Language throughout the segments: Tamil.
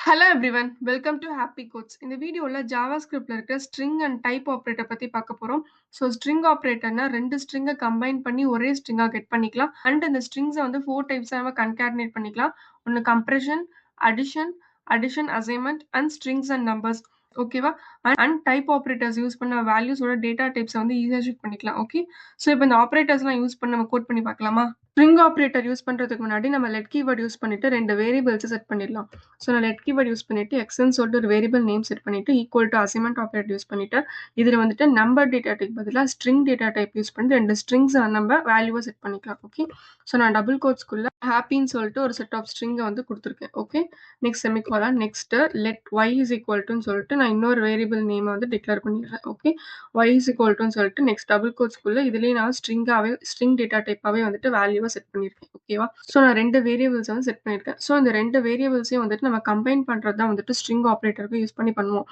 Hello everyone, welcome to Happy Codes. இந்த வீடியோல ஜாவாஸ்கிரிப்ட்ல இருக்க ஸ்ட்ரிங் அண்ட் டைப் ஆப்பரேட்டர் பத்தி பார்க்க போறோம். ஸ்ட்ரிங் ஆப்பரேட்டர்னா 2 ஸ்ட்ரிங்க கம்பைன் பண்ணி ஒரே ஸ்ட்ரிங்கா கெட் பண்ணிக்கலாம். அண்ட் இந்த ஸ்ட்ரிங்ஸ வந்து 4 டைப்ஸா நம்ம கன்காட்னேட் பண்ணிக்கலாம். ஒன்னு compression, addition assignment and strings and numbers. ஓகேவா? அண்ட் டைப் ஆப்பரேட்டர்ஸ் யூஸ் பண்ண வேல்யூஸோட டேட்டா டைப்ஸ வந்து ஈஸியா ஷிஃப்ட் பண்ணிக்கலாம். ஓகே. இப்போ இந்த ஆப்பரேட்டர்ஸ்லாம் யூஸ் பண்ணி நம்ம கோட் பண்ணி பார்க்கலாமா? ஸ்ட்ரிங் ஆப்பரேட்டர் யூஸ் பண்றதுக்கு முன்னாடி நம்ம லெட் கீவர்ட் யூஸ் பண்ணிட்டு 2 வேரியபிள்ஸ் செட் பண்ணிடலாம். நான் லெட் கீவர்ட் யூஸ் பண்ணிட்டு எக்ஸ்ன்னு சொல்லிட்டு ஒரு வேரியபிள் நேம் செட் பண்ணிட்டு equal to assignment operator use பண்ணிட்டு இதுல வந்துட்டு நம்பர் டேட்டா டைப் பதிலாக ஸ்ட்ரிங் டேட்டா டைப் யூஸ் பண்ணி 2 ஸ்ட்ரிங்ஸ் நம்ம வேல்யூவை செட் பண்ணிக்கலாம். ஓகே. நான் டபுள் கோட்ஸ்குள்ள ஹாப்பின்னு சொல்லிட்டு ஒரு செட் ஆஃப் ஸ்ட்ரிங்கை வந்து கொடுத்துருக்கேன். Okay. Next semicolon next let y is equal டுன்னு சொல்லிட்டு நான் இன்னொரு வேரியபிள் நேமை வந்து டிக்ளேர் பண்ணிடுறேன். ஓகே. ஒய் இஸ் ஈக்குவல் டுன்னு சொல்லிட்டு நெக்ஸ்ட் டபுள் கோட்ஸ்குள்ள இதுலேயே நான் ஸ்ட்ரிங் டேட்டா டைப்பாகவே வந்துட்டு வேல்யூவை செட் பண்ணியிருக்கேன். ஓகேவா? நான் 2 வேரியபிள்ஸ் வந்து செட் பண்ணியிருக்கேன். இந்த 2 வேரியபிள்ஸையும் வந்துட்டு நம்ம கம்பைன் பண்றது தான் வந்துட்டு ஸ்ட்ரிங் ஆப்பரேட்டருக்கு யூஸ் பண்ணி பண்ணுவோம்.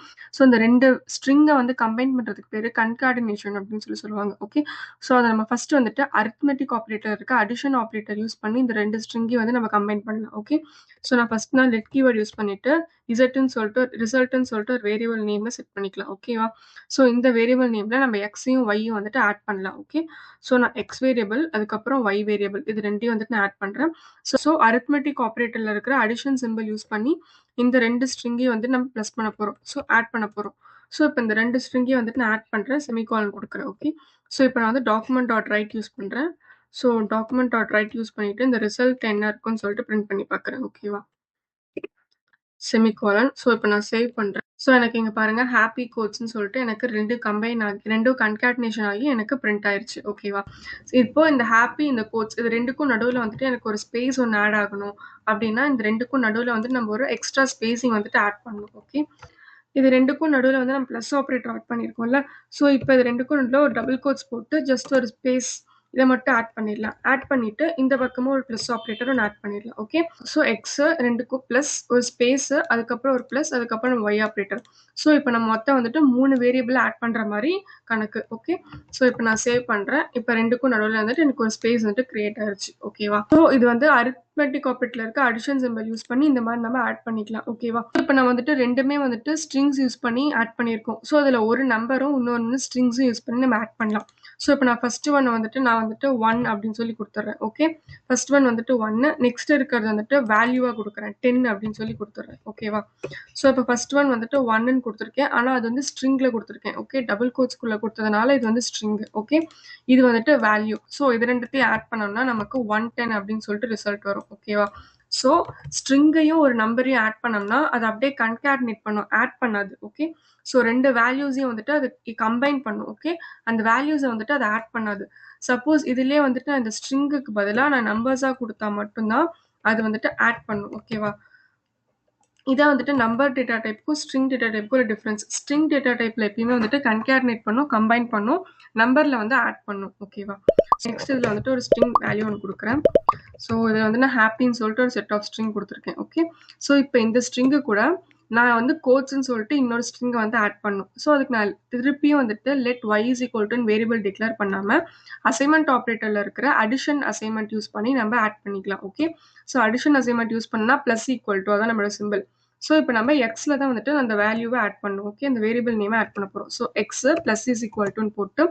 இந்த 2 ஸ்ட்ரிங்கை வந்து கம்பைன் பண்றதுக்கு பேரு கன்கார்டினேஷன் அப்படின்னு சொல்லுவாங்க. ஓகே. அதை நம்ம ஃபர்ஸ்ட் வந்துட்டு அரித்மெட்டிக் ஆப்பரேட்டர் இருக்க அடிஷன் ஆப்பரேட்டர் யூஸ் பண்ணி இந்த 2 ஸ்ட்ரிங்கையும் வந்து நம்ம கம்பைன் பண்ணலாம். ஓகே. நான் லெட் கீவர்ட் யூஸ் பண்ணிட்டு ரிசல்ட்னு சொல்லிட்டு ஒரு வேரியபிள் நேம்ல செட் பண்ணிக்கலாம். ஓகேவா? இந்த வேரியபிள் நேம்ல நம்ம எக்ஸையும் ஒய்யும் வந்துட்டு ஆட் பண்ணலாம். ஓகே. நான் எக்ஸ் வேரியபிள் அதுக்கப்புறம் ஒய் வேரியபிள் இது ரெண்டையும் வந்துட்டு நான் ஆட் பண்றேன். அரித்மெட்டிக் ஆப்பரேட்டர்ல இருக்கிற அடிஷன் சிம்பிள் யூஸ் பண்ணி இந்த 2 ஸ்ட்ரிங்கையும் வந்து நம்ம ப்ளஸ் பண்ண போறோம். ஆட் பண்ண போறோம். இப்போ இந்த 2 ஸ்ட்ரிங்கையும் வந்துட்டு நான் ஆட் பண்றேன். செமிகாலன் கொடுக்குறேன். ஓகே. இப்போ நான் வந்து டாக்குமெண்ட் டாட் ரைட் யூஸ் பண்றேன். டாக்குமெண்ட் டாட் ரைட் யூஸ் பண்ணிட்டு இந்த ரிசல்ட் என்ன இருக்குன்னு சொல்லிட்டு பிரிண்ட் பண்ணி பார்க்குறேன். ஓகேவா? செமிகாலன். இப்போ நான் சேவ் பண்றேன். எனக்கு இங்க பாருங்க ஹாப்பி கோட்ஸ்ன்னு சொல்லிட்டு எனக்கு 2 கம்பைன் ஆகி 2 கன்காட்னேஷன் ஆகி எனக்கு பிரிண்ட் ஆயிருச்சு. ஓகேவா? இப்போ இந்த ஹாப்பி இந்த கோட்ஸ் இது 2க்கும் நடுவுல வந்துட்டு எனக்கு ஒரு ஸ்பேஸ் ஒன்று ஆட் ஆகணும் அப்படின்னா இந்த 2க்கும் நடுவுல வந்து நம்ம ஒரு எக்ஸ்ட்ரா ஸ்பேசிங் வந்துட்டு ஆட் பண்ணணும். ஓகே. இது 2க்கும் நடுவுல வந்து நம்ம பிளஸ் ஆப்பரேட்டர் ஆட் பண்ணியிருக்கோம்ல. இப்போ இது 2க்கும் நடுவில் ஒரு டபுள் கோட்ஸ் போட்டு ஜஸ்ட் ஒரு ஸ்பேஸ் இதை மட்டும் ஆட் பண்ணிடலாம். ஆட் பண்ணிட்டு இந்த பக்கமும் ஒரு பிளஸ் ஆப்பரேட்டர் ஒன்று ஆட் பண்ணிடலாம். ஓகே. எக்ஸ் 2க்கும் பிளஸ் ஒரு ஸ்பேஸ் அதுக்கப்புறம் ஒரு பிளஸ் அதுக்கப்புறம் ஒய் ஆப்பரேட்டர். இப்போ நம்ம மொத்தம் வந்துட்டு 3 வேரியபிள் ஆட் பண்ற மாதிரி கணக்கு. ஓகே. இப்போ நான் சேவ் பண்றேன். இப்போ 2க்கும் நடுவில் வந்துட்டு எனக்கு ஒரு ஸ்பேஸ் வந்துட்டு கிரியேட் ஆயிருச்சு. ஓகேவா? இது வந்து அரித்மெட்டிக் ஆப்பரேட்டர்ல இருக்க அடிஷன் சிம்பிள் யூஸ் பண்ணி இந்த மாதிரி நம்ம ஆட் பண்ணிக்கலாம். ஓகேவா? இப்போ நான் வந்துட்டு ரெண்டுமே வந்துட்டு ஸ்ட்ரிங்ஸ் யூஸ் பண்ணி ஆட் பண்ணியிருக்கோம். அதுல ஒரு நம்பரும் இன்னொன்று ஸ்ட்ரிங்ஸும் யூஸ் பண்ணி நம்ம ஆட் பண்ணலாம். இப்போ நான் ஃபர்ஸ்ட் ஒன் வந்துட்டு 1 அப்படின்னு சொல்லி கொடுத்துட்றேன். ஓகே. ஃபர்ஸ்ட் ஒன் வந்துட்டு 1 நெக்ஸ்ட் இருக்கிறது வந்துட்டு வேல்யூவா கொடுக்குறேன் 10 அப்படின்னு சொல்லி கொடுத்துட்றேன். ஓகேவா? இப்போ ஃபர்ஸ்ட் ஒன் வந்துட்டு 1ன்னு கொடுத்துருக்கேன். ஆனா அது வந்து ஸ்ட்ரிங்ல கொடுத்துருக்கேன். ஓகே. டபுள் கோட்ஸ்குள்ள கொடுத்ததுனால இது வந்து ஸ்ட்ரிங். ஓகே. இது வந்துட்டு வேல்யூ. இது ரெண்டுத்தையும் ஆட் பண்ணோம்னா நமக்கு 110 அப்படின்னு சொல்லிட்டு ரிசல்ட் வரும். ஓகேவா? ஸ்ட்ரிங்கையும் ஒரு நம்பரையும் ஆட் பண்ணோம்னா அது அப்படியே கன்காட்னேட் பண்ணும், ஆட் பண்ணாது. ஓகே. 2 வேல்யூஸையும் வந்துட்டு அது கம்பைன் பண்ணும். ஓகே. அந்த வேல்யூஸை வந்துட்டு அதை ஆட் பண்ணாது. சப்போஸ் இதுலயே வந்துட்டு அந்த ஸ்ட்ரிங்குக்கு பதிலாக நான் நம்பர்ஸா கொடுத்தா மட்டும்தான் அது வந்துட்டு ஆட் பண்ணும். ஓகேவா? இதான் வந்துட்டு நம்பர் டேட்டா டைப்புக்கும் ஸ்ட்ரிங் டேட்டா டைப்புக்கும் ஒரு டிஃப்ரென்ஸ். ஸ்ட்ரிங் டேட்டா டைப்ல எப்பயுமே வந்துட்டு கன்காட்னேட் பண்ணும், கம்பைன் பண்ணும், நம்பர்ல வந்து ஆட் பண்ணும். ஓகேவா? நெக்ஸ்ட் இதுல வந்துட்டு ஒரு ஸ்ட்ரிங் வேல்யூ ஒன்று கொடுக்குறேன். இதில் வந்து நான் ஹாப்பின்னு சொல்லிட்டு ஒரு செட் ஆஃப் ஸ்ட்ரிங் கொடுத்துருக்கேன். ஓகே. இப்போ இந்த ஸ்ட்ரிங்கு கூட நான் வந்து கோட்ஸ்ன்னு சொல்லிட்டு இன்னொரு ஸ்ட்ரிங்கை வந்து ஆட் பண்ணும். அதுக்கு நான் திருப்பியும் வந்துட்டு let y is equal to variable declare பண்ணாம அசைன்மெண்ட் ஆப்பரேட்டர்ல இருக்கிற அடிஷன் அசைன்மெண்ட் யூஸ் பண்ணி நம்ம ஆட் பண்ணிக்கலாம். ஓகே. அடிஷன் அசைன்மெண்ட் யூஸ் பண்ணா பிளஸ் ஈக்குவல் டு அதான் நம்மளோட சிம்பிள். இப்போ நம்ம எக்ஸ்ல தான் வந்துட்டு அந்த வேல்யூவை ஆட் பண்ணும். ஓகே. அந்த வேரியபிள் நேமை ஆட் பண்ண போறோம். எக்ஸ் பிளஸ் இஸ் ஈக்குவல் டுன்னு போட்டு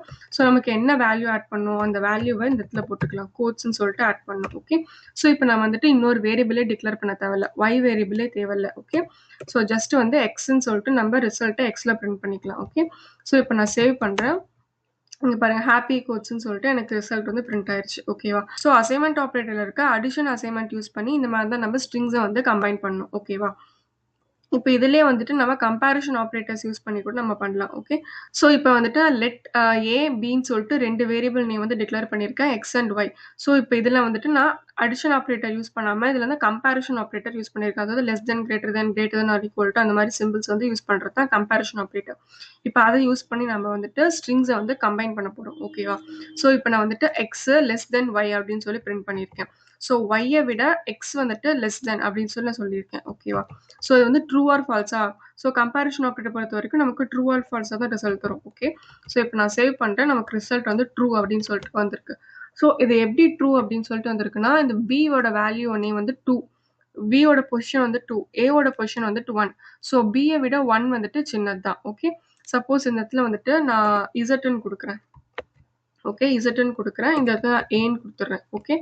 நமக்கு என்ன வேல்யூ ஆட் பண்ணும் அந்த வேல்யூவை இந்த இடத்துல போட்டுக்கலாம். கோட்ஸ்ன்னு சொல்லிட்டு ஆட் பண்ணும். ஓகே. இப்போ நான் வந்துட்டு இன்னொரு வேரியபிளே டிக்ளேர் பண்ண தேவையில்ல, ஒய் வேரியபிளே தேவையில்ல. ஓகே. ஜஸ்ட் வந்து எக்ஸ்ன்னு சொல்லிட்டு நம்ம ரிசல்ட்டை எக்ஸ்ல பிரிண்ட் பண்ணிக்கலாம். ஓகே. இப்போ நான் சேவ் பண்றேன். இங்க பாருங்க ஹாப்பி கோட்ஸ்ன்னு சொல்லிட்டு எனக்கு ரிசல்ட் வந்து பிரிண்ட் ஆயிருச்சு. ஓகேவா? அசைன்மெண்ட் ஆப்பரேட்டர்ல இருக்க அடிஷன் அசைன்மெண்ட் யூஸ் பண்ணி இந்த மாதிரி தான் நம்ம ஸ்ட்ரிங்ஸை வந்து கம்பைன் பண்ணணும். ஓகேவா? இப்போ இதுலயே வந்துட்டு நம்ம கம்பேரிஷன் ஆப்பரேட்டர்ஸ் யூஸ் பண்ணி கூட நம்ம பண்ணலாம். ஓகே. இப்போ வந்துட்டு லெட் ஏ பின்னு சொல்லிட்டு 2 வேரியபிள் நேம் வந்து டிக்ளேர் பண்ணியிருக்கேன் எக்ஸ் அண்ட் ஒய். இப்போ இதுல வந்துட்டு நான் அடிஷன் ஆப்பரேட்டர் யூஸ் பண்ணாம இதுல வந்து கம்பேரிஷன் ஆப்பரேட்டர் யூஸ் பண்ணியிருக்கேன். அதாவது less than greater than or equal to அந்த மாதிரி சிம்பிள்ஸ் வந்து யூஸ் பண்றது தான் கம்பேரிஷன் ஆப்பரேட்டர். இப்போ அதை யூஸ் பண்ணி நம்ம வந்துட்டு ஸ்ட்ரிங்ஸை வந்து கம்பைன் பண்ண போறோம். ஓகேவா? இப்போ நான் வந்துட்டு எக்ஸ் லெஸ் தென் ஒய் அப்படின்னு சொல்லி பிரிண்ட் பண்ணியிருக்கேன். ஒய்யை விட எக்ஸ் வந்துட்டு லெஸ் தென் அப்படின்னு சொல்லி நான் சொல்லியிருக்கேன். ஓகேவா? இது வந்து ட்ரூ ஆர் ஃபால்ஸா? கம்பேரிஷன் ஆப்பரேட்டர் பொறுத்த வரைக்கும் நமக்கு ட்ரூ ஆர் ஃபால்ஸா தான் ரிசல்ட் தரும். ஓகே. இப்போ நான் சேவ் பண்றேன். நமக்கு ரிசல்ட் வந்து ட்ரூ அப்படின்னு சொல்லிட்டு வந்திருக்கு. இது எப்படி ட்ரூ அப்படின்னு சொல்லிட்டு வந்திருக்குன்னா இந்த பியோட வேல்யூ ஒன்னே வந்து 2. பியோட பொசிஷன் வந்து 2, ஏவோட பொசிஷன் வந்துட்டு 1. ஸோ பியை விட 1 வந்துட்டு சின்னது தான். ஓகே. சப்போஸ் இந்த இடத்துல வந்துட்டு நான் இசட்ன்னு கொடுக்குறேன். ஓகே, இசட்ன்னு கொடுக்குறேன். இந்த இடத்துல ஏன்னு கொடுத்துட்றேன். ஓகே.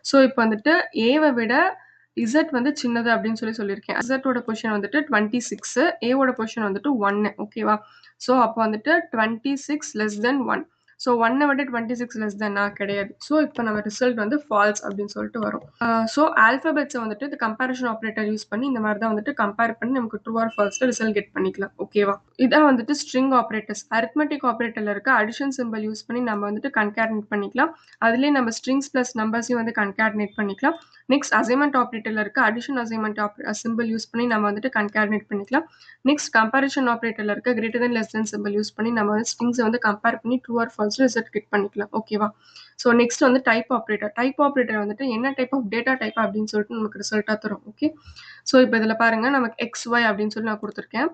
ஸோ இப்போ வந்துட்டு ஏவை விட இசட் வந்து சின்னது அப்படின்னு சொல்லியிருக்கேன். இசட்டோட பொசிஷன் வந்துட்டு 26, ஏவோட பொசிஷன் வந்துட்டு 1. ஓகேவா. ஸோ அப்போ வந்துட்டு 26 லெஸ் தென் 1. ஸோ 1 விட 26 லெஸ் தென்னா கிடையாது. ஸோ இப்போ நம்ம ரிசல்ட் வந்து ஃபால்ஸ் அப்படின்னு சொல்லிட்டு வரும். ஸோ ஆல்ஃபபெட்ஸை வந்துட்டு இந்த கம்பேரிஷன் ஆப்ரேட்டர் யூஸ் பண்ணி இந்த மாதிரி தான் வந்துட்டு கம்பேர் பண்ணி நமக்கு ட்ரூ ஆர் ஃபால்ஸ்ல ரிசல்ட் கெட் பண்ணிக்கலாம். ஓகேவா. இதான் வந்துட்டு ஸ்ட்ரிங் ஆப்ரேட்டர்ஸ். அரித்மெட்டிக் ஆப்ரேட்டர்ல இருக்க அடிஷன் சிம்பிள் யூஸ் பண்ணி நம்ம வந்துட்டு கன்கேட்னேட் பண்ணிக்கலாம். அதுலேயே நம்ம ஸ்ட்ரிங்ஸ் பிளஸ் நம்பர்ஸையும் வந்து கன்கேட்னேட் பண்ணிக்கலாம். நெக்ஸ்ட் அசைன்மெண்ட் ஆப்ரேட்டர்ல இருக்க அடிஷன் அசைன்மெண்ட் சிம்பிள் யூஸ் பண்ணி நம்ம வந்துட்டு கன்கேட்னேட் பண்ணிக்கலாம். நெக்ஸ்ட் கம்பேரிஷன் ஆப்ரேட்டர்ல இருக்க greater than less than simple use பண்ணி நம்ம வந்து ஸ்ட்ரிங்ஸை வந்து கம்பேர் பண்ணி true or false result get பண்ணிக்கலாம். ஓகேவா. ஸோ நெக்ஸ்ட் வந்து டைப் ஆப்ரேட்டர். டைப் ஆப்ரேட்டர் வந்துட்டு என்ன டைப் ஆஃப் டேட்டா டைப் அப்படின்னு சொல்லிட்டு நமக்கு ரிசல்ட்டாக தரும். ஓகே. ஸோ இப்போ இதில் பாருங்க, நமக்கு XY அப்படின்னு சொல்லி நான் கொடுத்துருக்கேன்.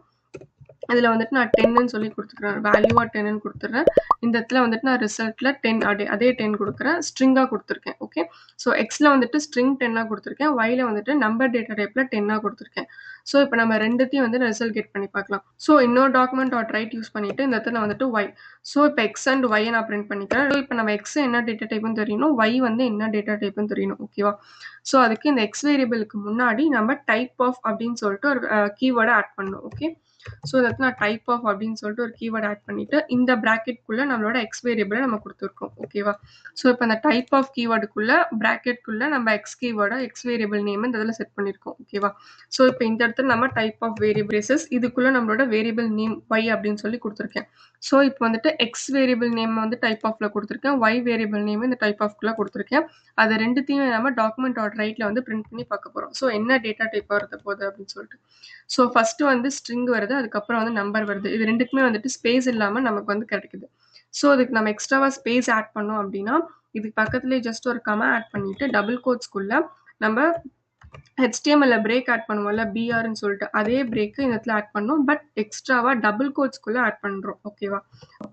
இதில் வந்துட்டு நான் 10ன்னு சொல்லி கொடுத்துக்கிறேன். வேல்யூவாக 10ன்னு கொடுத்துட்றேன். இந்த இடத்துல வந்துட்டு நான் ரிசல்ட்டில் 10 அதே 10 கொடுக்குறேன். ஸ்ட்ரிங்காக கொடுத்துருக்கேன். ஓகே. ஸோ எக்ஸில் வந்துட்டு ஸ்ட்ரிங் 10ஆக கொடுத்துருக்கேன். ஒயில் வந்துட்டு நம்பர் டேட்டா டைப்பில் 10ஆக கொடுத்துருக்கேன். ஸோ இப்போ நம்ம ரெண்டுத்தையும் வந்து ரிசல்ட் கெட் பண்ணி பார்க்கலாம். ஸோ இன்னொரு டாக்குமெண்ட் ரைட் யூஸ் பண்ணிட்டு இந்த இடத்துல வந்துட்டு ஒய். ஸோ இப்போ எக்ஸ் அண்ட் ஒய் நான் பிரிண்ட் பண்ணிக்கிறேன். ஸோ இப்போ நம்ம எக்ஸ் என்ன டேட்டா டைப்னு தெரியணும், ஒய் வந்து என்ன டேட்டா டைப்னு தெரியணும். ஓகேவா. ஸோ அதுக்கு இந்த எக்ஸ் வேரியபிளுக்கு முன்னாடி நம்ம டைப் ஆஃப் அப்படின்னு சொல்லிட்டு ஒரு கீவேர்டை ஆட் பண்ணணும். ஓகே. ஸோ இதில் நான் டைப் ஆஃப் அப்படின்னு சொல்லிட்டு ஒரு கீவேர்ட் ஆட் பண்ணிட்டு இந்த ப்ராக்கெட்குள்ளே நம்மளோட எக்ஸ் வேரியபிளை நம்ம கொடுத்துருக்கோம். ஓகேவா. ஸோ இப்போ இந்த டைப் ஆஃப் கீவேர்டுக்குள்ளே ப்ராக்கெட்குள்ளே நம்ம எக்ஸ் கீவேர்டை எக்ஸ் வேரியபிள் நேம் இந்த இதில் செட் பண்ணியிருக்கோம். ஓகேவா. ஸோ இப்போ இந்த இடத்துல நம்ம டைப் ஆஃப் வேரியபிள்ஸஸ் இதுக்குள்ளே நம்மளோட வேரியபிள் நேம் ஒய் அப்படின்னு சொல்லி கொடுத்துருக்கேன். ஸோ இப்போ வந்துட்டு எக்ஸ் வேரியபிள் நேம் வந்து டைப் ஆஃப்ல கொடுத்துருக்கேன், ஒய் வேரியபிள் நேம் இந்த டைப் ஆஃப்குள்ளே கொடுத்துருக்கேன். அது ரெண்டுத்தையும் நம்ம டாக்குமெண்ட் ரைட்டில் வந்து பிரிண்ட் பண்ணி பார்க்க போகிறோம். ஸோ என்ன டேட்டா டைப் வருது போகுது அப்படின்னு சொல்லிட்டு. ஸோ ஃபஸ்ட்டு வந்து ஸ்ட்ரிங் வருது, அதுக்கப்புறம் வந்து நம்பர் வருது. இது ரெண்டுக்குமே வந்துட்டு ஸ்பேஸ் இல்லாமல் நமக்கு வந்து கிடைக்குது. ஸோ அதுக்கு நம்ம எக்ஸ்ட்ராவாக ஸ்பேஸ் ஆட் பண்ணோம் அப்படின்னா இதுக்கு பக்கத்துலேயே ஜஸ்ட் ஒரு கமா ஆட் பண்ணிட்டு டபுள் கோட்ஸ்குள்ளே நம்ம HTML பிரேக் ஆட் பண்ணுவோம்ல, BRன்னு சொல்லிட்டு அதே பிரேக்கு இந்த இடத்துல ஆட் பண்ணோம். பட் எக்ஸ்ட்ராவாக டபுள் கோட்ஸ்குள்ளே ஆட் பண்ணுறோம். ஓகேவா.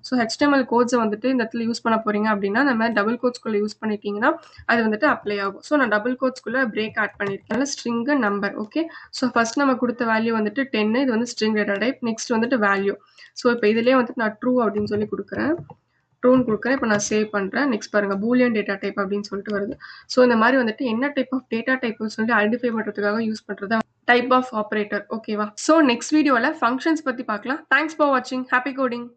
ஸோ HTML கோட்ஸை வந்துட்டு இந்த இடத்துல யூஸ் பண்ண போகிறீங்க அப்படின்னா நம்ம டபுள் கோட்ஸ்குள்ளே யூஸ் பண்ணிட்டீங்கன்னா அது வந்துட்டு அப்ளை ஆகும். ஸோ நான் டபுள் கோட்ஸ்குள்ளே பிரேக் ஆட் பண்ணியிருக்கேன். String number. Okay. So first நம்ம கொடுத்த வேல்யூ வந்துட்டு 10. இது வந்து ஸ்ட்ரிங் டேட்டா டைப். நெக்ஸ்ட் வந்துட்டு வேல்யூ. ஸோ இப்போ இதுலேயே வந்துட்டு நான் ட்ரூ அப்படின்னு சொல்லி கொடுக்குறேன். ட்ரூன்னு கொடுக்குறேன். இப்போ நான் சேவ் பண்ணுறேன். நெக்ஸ்ட் பாருங்கள், பூலியன் டேட்டா டைப் அப்படின்னு சொல்லிட்டு வருது. ஸோ இந்த மாதிரி வந்துட்டு என்ன டைப் ஆஃப் டேட்டா டைப்னு சொல்லி ஐடென்டிஃபை பண்ணுறதுக்காக யூஸ் பண்ணுறது டைப் ஆஃப் ஆப்ரேட்டர். ஓகேவா. ஸோ நெக்ஸ்ட் வீடியோவில் ஃபங்க்ஷன்ஸ் பற்றி பார்க்கலாம். தேங்க்ஸ் ஃபார் வாட்சிங். Happy coding.